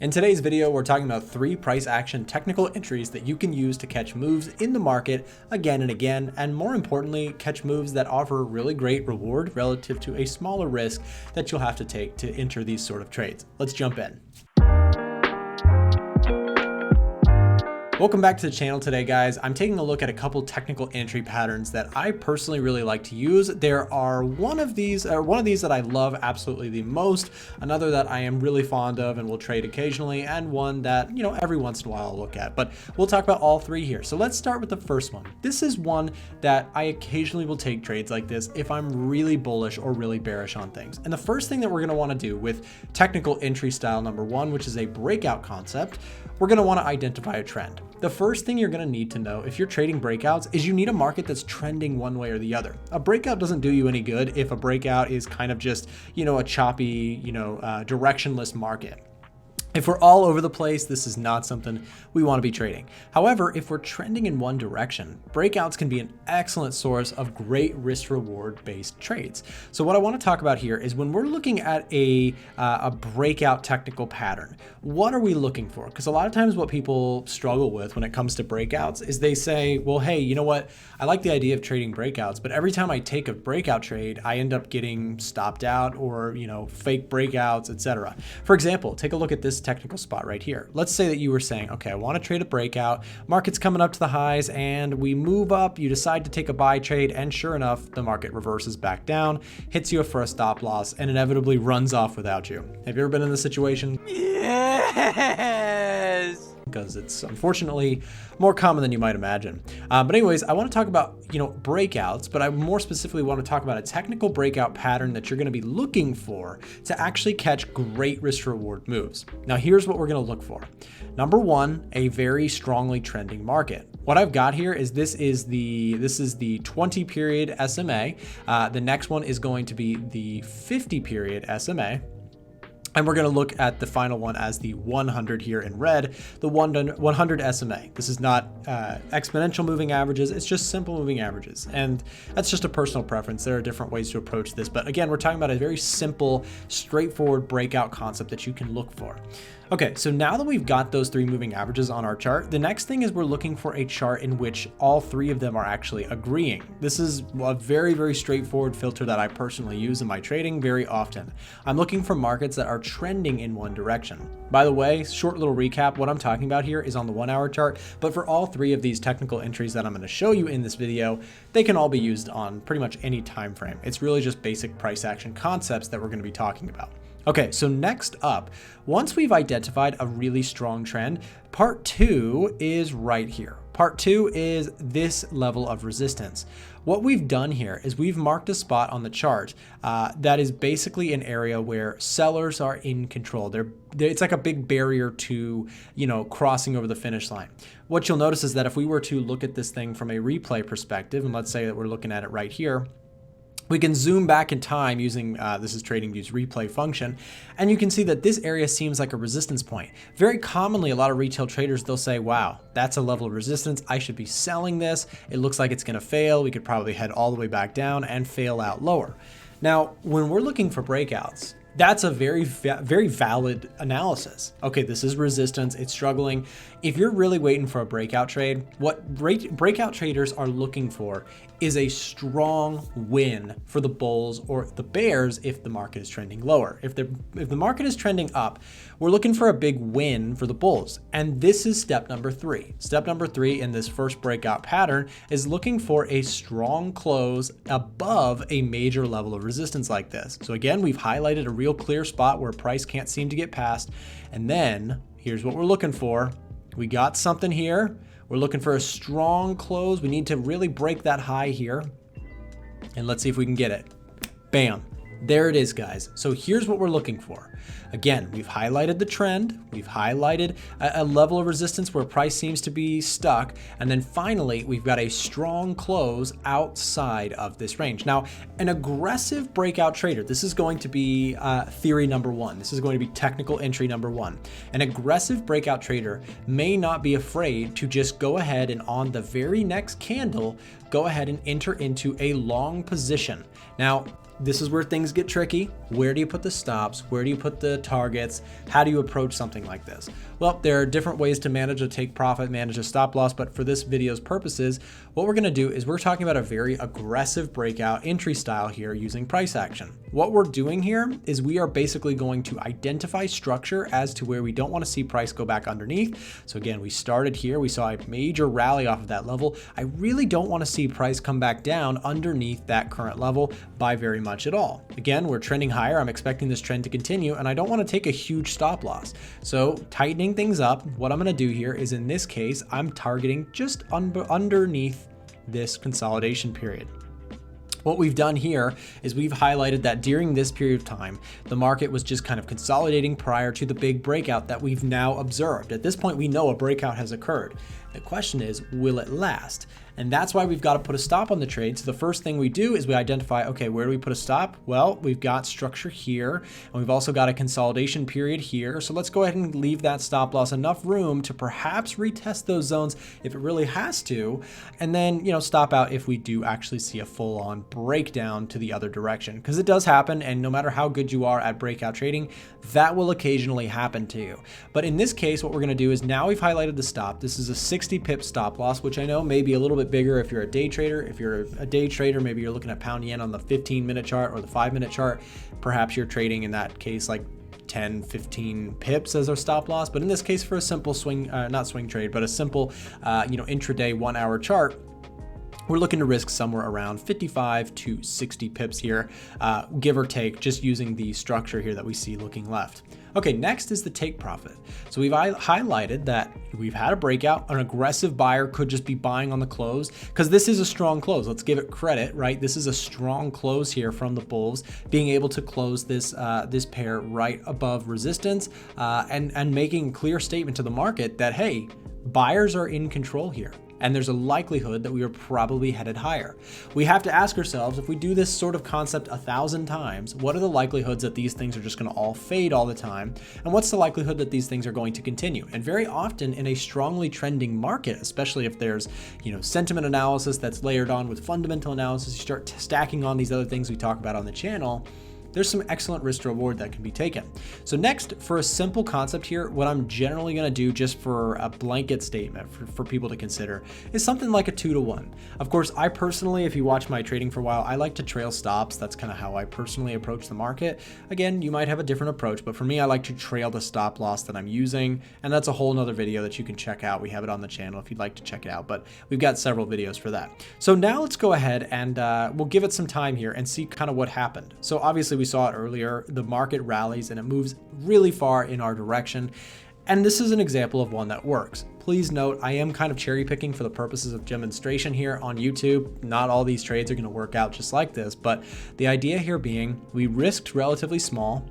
In today's video, we're talking about 3 price action technical entries that you can use to catch moves in the market again and again, and more importantly, catch moves that offer really great reward relative to a smaller risk that you'll have to take to enter these sort of trades. Let's jump in. Welcome back to the channel today, guys. I'm taking a look at a couple technical entry patterns that I personally really like to use. There are one of these that I love absolutely the most, another that I am really fond of and will trade occasionally, and one that, every once in a while I'll look at. But we'll talk about all 3 here. So let's start with the first one. This is one that I occasionally will take trades like this if I'm really bullish or really bearish on things. And the first thing that we're going to want to do with technical entry style number 1, which is a breakout concept, we're going to want to identify a trend. The first thing you're going to need to know if you're trading breakouts is you need a market that's trending one way or the other. A breakout doesn't do you any good if a breakout is kind of just, a choppy, directionless market. If we're all over the place, this is not something we want to be trading. However, if we're trending in one direction, breakouts can be an excellent source of great risk-reward based trades. So what I want to talk about here is when we're looking at a breakout technical pattern, what are we looking for? Because a lot of times what people struggle with when it comes to breakouts is they say, well, hey, you know what? I like the idea of trading breakouts, but every time I take a breakout trade, I end up getting stopped out or, fake breakouts, etc. For example, take a look at this technical spot right here. Let's say that you were saying, okay, I want to trade a breakout, market's coming up to the highs and we move up, you decide to take a buy trade, and sure enough, the market reverses back down, hits you for a stop loss, and inevitably runs off without you. Have you ever been in this situation? Yes! Because it's unfortunately more common than you might imagine. But anyways, I want to talk about, breakouts, but I more specifically want to talk about a technical breakout pattern that you're going to be looking for to actually catch great risk reward moves. Now, here's what we're going to look for. Number 1, a very strongly trending market. What I've got here is this is the 20 period SMA. The next one is going to be the 50 period SMA. And we're going to look at the final one as the 100 here in red, the 100 SMA. This is not exponential moving averages. It's just simple moving averages. And that's just a personal preference. There are different ways to approach this. But again, we're talking about a very simple, straightforward breakout concept that you can look for. Okay, so now that we've got those 3 moving averages on our chart, the next thing is we're looking for a chart in which all 3 of them are actually agreeing. This is a very, very straightforward filter that I personally use in my trading very often. I'm looking for markets that are trending in one direction. By the way, short little recap, what I'm talking about here is on the 1-hour chart, but for all 3 of these technical entries that I'm going to show you in this video, they can all be used on pretty much any time frame. It's really just basic price action concepts that we're going to be talking about. Okay, so next up, once we've identified a really strong trend, part 2 is right here. Part 2 is this level of resistance. What we've done here is we've marked a spot on the chart that is basically an area where sellers are in control. It's like a big barrier to, crossing over the finish line. What you'll notice is that if we were to look at this thing from a replay perspective, and let's say that we're looking at it right here, we can zoom back in time using, this is TradingView's replay function, and you can see that this area seems like a resistance point. Very commonly, a lot of retail traders, they'll say, wow, that's a level of resistance. I should be selling this. It looks like it's going to fail. We could probably head all the way back down and fail out lower. Now, when we're looking for breakouts, that's a very, very valid analysis. Okay, this is resistance. It's struggling. If you're really waiting for a breakout trade, what breakout traders are looking for is a strong win for the bulls or the bears if the market is trending lower. If the market is trending up, we're looking for a big win for the bulls. And this is step number 3. Step number 3 in this first breakout pattern is looking for a strong close above a major level of resistance like this. So again, we've highlighted a real clear spot where price can't seem to get past. And then here's what we're looking for. We got something here. We're looking for a strong close. We need to really break that high here. And let's see if we can get it. Bam. There it is, guys. So here's what we're looking for. Again, we've highlighted the trend. We've highlighted a level of resistance where price seems to be stuck. And then finally, we've got a strong close outside of this range. Now, an aggressive breakout trader, this is going to be theory number 1. This is going to be technical entry number 1. An aggressive breakout trader may not be afraid to just go ahead and on the very next candle, go ahead and enter into a long position. Now, this is where things get tricky. Where do you put the stops? Where do you put the targets? How do you approach something like this? Well, there are different ways to manage a take profit, manage a stop loss, but for this video's purposes, what we're gonna do is we're talking about a very aggressive breakout entry style here using price action. What we're doing here is we are basically going to identify structure as to where we don't wanna see price go back underneath. So again, we started here, we saw a major rally off of that level. I really don't wanna see price come back down underneath that current level by very much at all. Again, we're trending higher. I'm expecting this trend to continue and I don't want to take a huge stop loss. So tightening things up, what I'm going to do here is in this case, I'm targeting just underneath this consolidation period. What we've done here is we've highlighted that during this period of time, the market was just kind of consolidating prior to the big breakout that we've now observed. At this point, we know a breakout has occurred. The question is, will it last? And that's why we've got to put a stop on the trade. So the first thing we do is we identify, okay, where do we put a stop? Well, we've got structure here, and we've also got a consolidation period here. So let's go ahead and leave that stop loss enough room to perhaps retest those zones if it really has to, and then, stop out if we do actually see a full-on breakdown to the other direction, because it does happen. And no matter how good you are at breakout trading, that will occasionally happen to you. But in this case, what we're going to do is now we've highlighted the stop. This is a 60 pip stop loss, which I know may be a little bit bigger if you're a day trader. If you're a day trader, maybe you're looking at pound yen on the 15-minute chart or the 5-minute chart. Perhaps you're trading in that case like 10, 15 pips as our stop loss. But in this case, for a simple swing, not swing trade, but a simple, intraday 1 hour chart, we're looking to risk somewhere around 55 to 60 pips here, give or take, just using the structure here that we see looking left. Okay, next is the take profit. So we've highlighted that we've had a breakout. An aggressive buyer could just be buying on the close because this is a strong close. Let's give it credit, right? This is a strong close here from the bulls, being able to close this this pair right above resistance and making a clear statement to the market that, hey, buyers are in control here. And there's a likelihood that we are probably headed higher. We have to ask ourselves, if we do this sort of concept 1,000 times, what are the likelihoods that these things are just gonna all fade all the time? And what's the likelihood that these things are going to continue? And very often in a strongly trending market, especially if there's, sentiment analysis that's layered on with fundamental analysis, you start stacking on these other things we talk about on the channel, there's some excellent risk to reward that can be taken. So next, for a simple concept here, what I'm generally gonna do just for a blanket statement for people to consider is something like a 2-to-1. Of course, I personally, if you watch my trading for a while, I like to trail stops. That's kind of how I personally approach the market. Again, you might have a different approach, but for me, I like to trail the stop loss that I'm using. And that's a whole nother video that you can check out. We have it on the channel if you'd like to check it out, but we've got several videos for that. So now let's go ahead and we'll give it some time here and see kind of what happened. So obviously we saw it earlier, the market rallies and it moves really far in our direction. And this is an example of one that works. Please note, I am kind of cherry picking for the purposes of demonstration here on YouTube. Not all these trades are going to work out just like this, but the idea here being we risked relatively small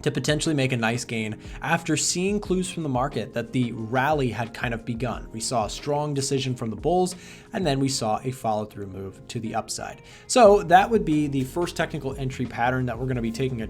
to potentially make a nice gain after seeing clues from the market that the rally had kind of begun. We saw a strong decision from the bulls, and then we saw a follow-through move to the upside. So that would be the first technical entry pattern that we're going to be taking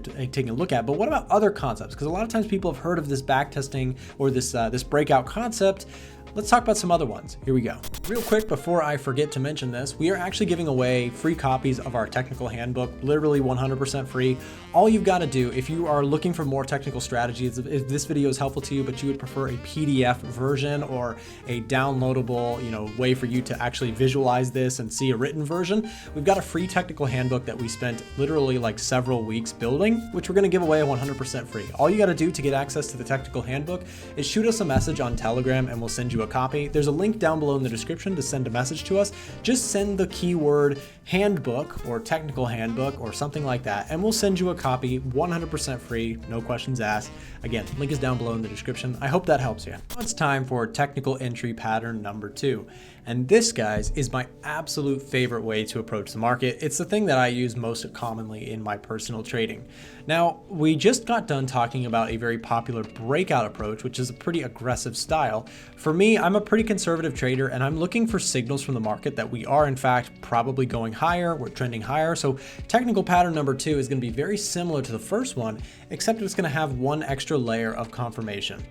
a look at. But what about other concepts? Because a lot of times people have heard of this backtesting or this breakout concept. Let's talk about some other ones. Here we go. Real quick, before I forget to mention this, we are actually giving away free copies of our technical handbook, literally 100% free. All you've got to do, if you are looking for more technical strategies, if this video is helpful to you, but you would prefer a PDF version or a downloadable, way for you to actually visualize this and see a written version, we've got a free technical handbook that we spent literally like several weeks building, which we're going to give away 100% free. All you got to do to get access to the technical handbook is shoot us a message on Telegram and we'll send you a copy. There's a link down below in the description to send a message to us. Just send the keyword handbook or technical handbook or something like that, and we'll send you a copy 100% free, no questions asked. Again, link is down below in the description. I hope that helps you. Now it's time for technical entry pattern number 2. And this, guys, is my absolute favorite way to approach the market. It's the thing that I use most commonly in my personal trading. Now, we just got done talking about a very popular breakout approach, which is a pretty aggressive style. For me, I'm a pretty conservative trader, and I'm looking for signals from the market that we are, in fact, probably going higher, we're trending higher. So technical pattern number 2 is going to be very similar to the first one, except it's going to have one extra layer of confirmation.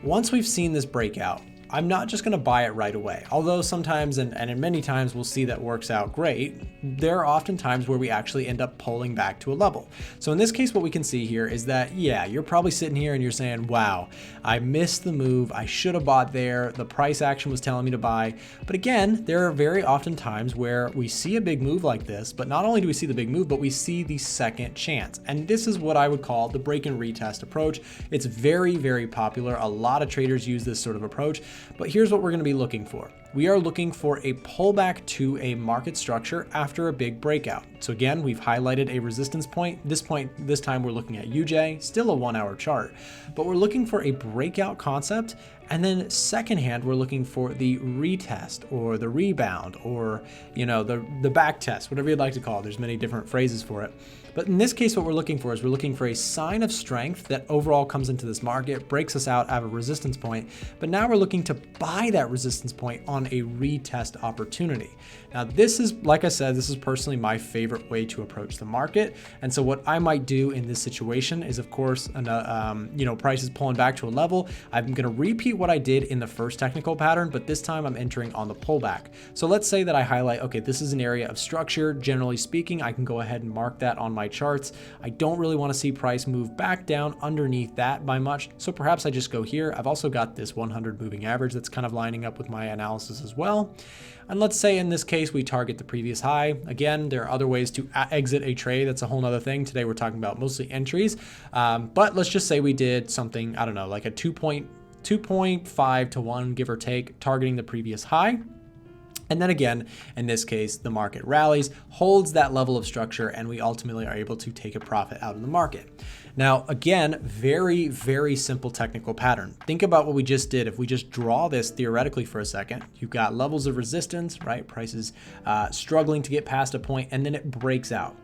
Once we've seen this breakout, I'm not just going to buy it right away. Although sometimes, and in many times, we'll see that works out great, there are often times where we actually end up pulling back to a level. So in this case, what we can see here is that, yeah, you're probably sitting here and you're saying, wow, I missed the move. I should have bought there. The price action was telling me to buy. But again, there are very often times where we see a big move like this, but not only do we see the big move, but we see the second chance. And this is what I would call the break and retest approach. It's very, very popular. A lot of traders use this sort of approach, but here's what we're going to be looking for. We are looking for a pullback to a market structure after a big breakout. So again, we've highlighted a resistance point. This time we're looking at UJ, still a 1 hour chart, but we're looking for a breakout concept. And then second hand, we're looking for the retest or the rebound or, you know, the back test, whatever you'd like to call it. There's many different phrases for it. But in this case, what we're looking for is we're looking for a sign of strength that overall comes into this market, breaks us out of a resistance point. But now we're looking to buy that resistance point on a retest opportunity. Now, this is, like I said, this is personally my favorite way to approach the market. And so what I might do in this situation is, of course, price is pulling back to a level. I'm going to repeat what I did in the first technical pattern, but this time I'm entering on the pullback. So let's say that I highlight, okay, this is an area of structure. Generally speaking, I can go ahead and mark that on my charts. I don't really want to see price move back down underneath that by much. So perhaps I just go here. I've also got this 100 moving average that's kind of lining up with my analysis as well. And let's say in this case, we target the previous high. Again, there are other ways to exit a trade. That's a whole nother thing. Today, we're talking about mostly entries. But let's just say we did something, I don't know, like a 2.5 to 1, give or take, targeting the previous high. And then again, in this case, the market rallies, holds that level of structure, and we ultimately are able to take a profit out of the market. Now, again, very, very simple technical pattern. Think about what we just did. If we just draw this theoretically for a second, you've got levels of resistance, right? Prices struggling to get past a point, and then it breaks out.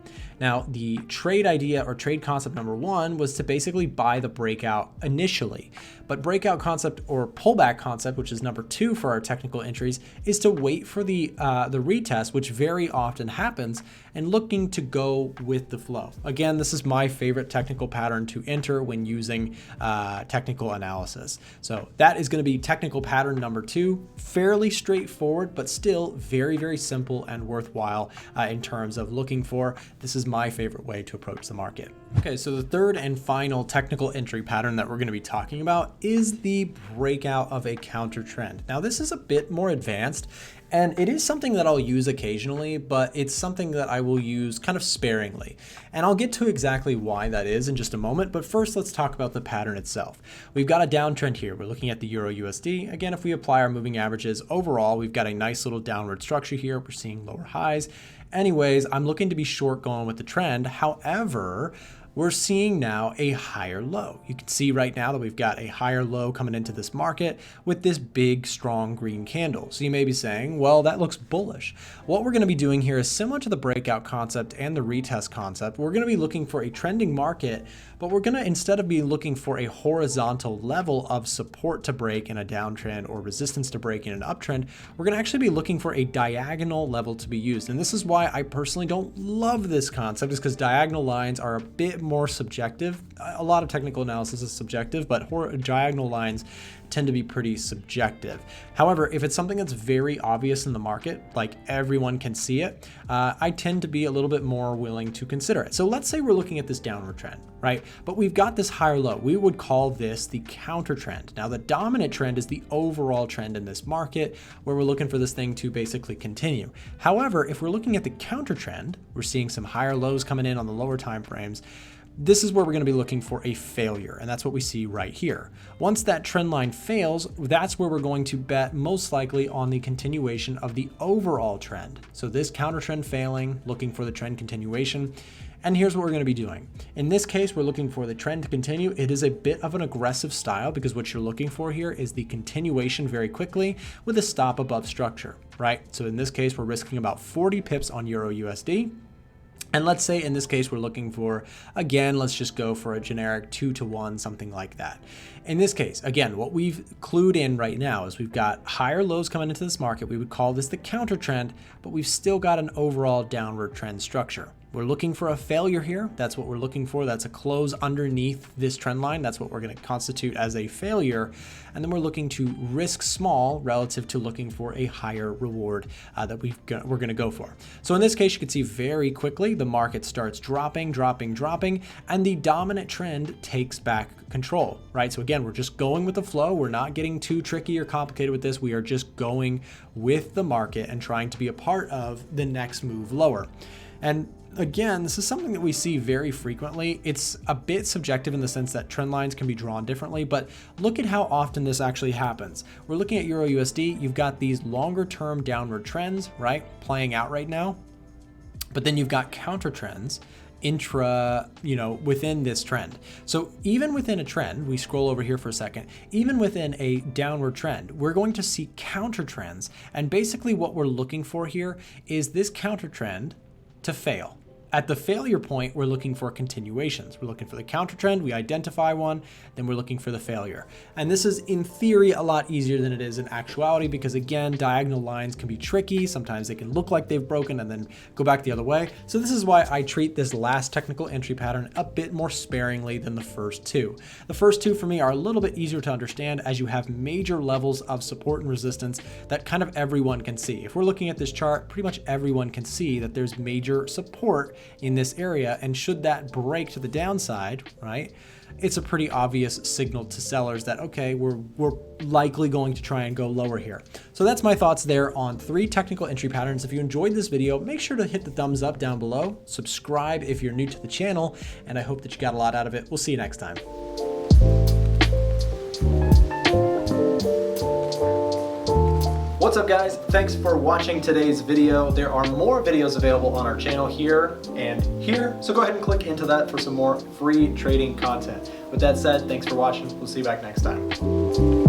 Now, the trade idea or trade concept number one was to basically buy the breakout initially. But breakout concept or pullback concept, which is number two for our technical entries, is to wait for the retest, which very often happens, and looking to go with the flow. Again, this is my favorite technical pattern to enter when using technical analysis. So that is going to be technical pattern number two. Fairly straightforward, but still very, very simple and worthwhile in terms of looking for. This is my favorite way to approach the market. Okay, so the third and final technical entry pattern that we're going to be talking about is the breakout of a counter trend. Now, this is a bit more advanced, and it is something that I'll use occasionally, but it's something that I will use kind of sparingly. And I'll get to exactly why that is in just a moment, but first let's talk about the pattern itself. We've got a downtrend here. We're looking at the Euro USD. Again, if we apply our moving averages overall, we've got a nice little downward structure here. We're seeing lower highs. Anyways, I'm looking to be short going with the trend. However, we're seeing now a higher low. You can see right now that we've got a higher low coming into this market with this big, strong green candle. So you may be saying, well, that looks bullish. What we're going to be doing here is similar to the breakout concept and the retest concept. We're going to be looking for a trending market, but we're going to, instead of be looking for a horizontal level of support to break in a downtrend or resistance to break in an uptrend, we're going to actually be looking for a diagonal level to be used. And this is why I personally don't love this concept, is because diagonal lines are a bit more subjective. A lot of technical analysis is subjective, but diagonal lines tend to be pretty subjective. However, if it's something that's very obvious in the market, like everyone can see it, I tend to be a little bit more willing to consider it. So let's say we're looking at this downward trend, right? But we've got this higher low. We would call this the counter trend. Now, the dominant trend is the overall trend in this market, where we're looking for this thing to basically continue. However, if we're looking at the counter trend, we're seeing some higher lows coming in on the lower time frames. This is where we're going to be looking for a failure, and that's what we see right here. Once that trend line fails, that's where we're going to bet most likely on the continuation of the overall trend. So this counter trend failing, looking for the trend continuation. And here's what we're going to be doing. In this case, we're looking for the trend to continue. It is a bit of an aggressive style because what you're looking for here is the continuation very quickly with a stop above structure, right? So in this case, we're risking about 40 pips on Euro USD. And let's say in this case, we're looking for, again, let's just go for a generic 2 to 1, something like that. In this case, again, what we've clued in right now is we've got higher lows coming into this market. We would call this the counter trend, but we've still got an overall downward trend structure. We're looking for a failure here. That's what we're looking for. That's a close underneath this trend line. That's what we're going to constitute as a failure. And then we're looking to risk small relative to looking for a higher reward that we're going to go for. So in this case, you can see very quickly the market starts dropping, and the dominant trend takes back control, right? So again, we're just going with the flow. We're not getting too tricky or complicated with this. We are just going with the market and trying to be a part of the next move lower. And again, this is something that we see very frequently. It's a bit subjective in the sense that trend lines can be drawn differently, but look at how often this actually happens. We're looking at Euro USD. You've got these longer term downward trends, right, playing out right now. But then you've got counter trends within this trend. So even within a trend, we scroll over here for a second, even within a downward trend, we're going to see counter trends. And basically what we're looking for here is this counter trend to fail. At the failure point, we're looking for continuations. We're looking for the counter trend, we identify one, then we're looking for the failure. And this is in theory a lot easier than it is in actuality because again, diagonal lines can be tricky. Sometimes they can look like they've broken and then go back the other way. So this is why I treat this last technical entry pattern a bit more sparingly than the first two. The first two for me are a little bit easier to understand as you have major levels of support and resistance that kind of everyone can see. If we're looking at this chart, pretty much everyone can see that there's major support in this area, and should that break to the downside, right, it's a pretty obvious signal to sellers that okay, we're likely going to try and go lower here. So that's my thoughts there on 3 technical entry patterns. If you enjoyed this video, make sure to hit the thumbs up down below, subscribe if you're new to the channel, and I hope that you got a lot out of it. We'll see you next time. What's up guys? Thanks for watching today's video. There are more videos available on our channel here and here, so go ahead and click into that for some more free trading content. With that said, thanks for watching. We'll see you back next time.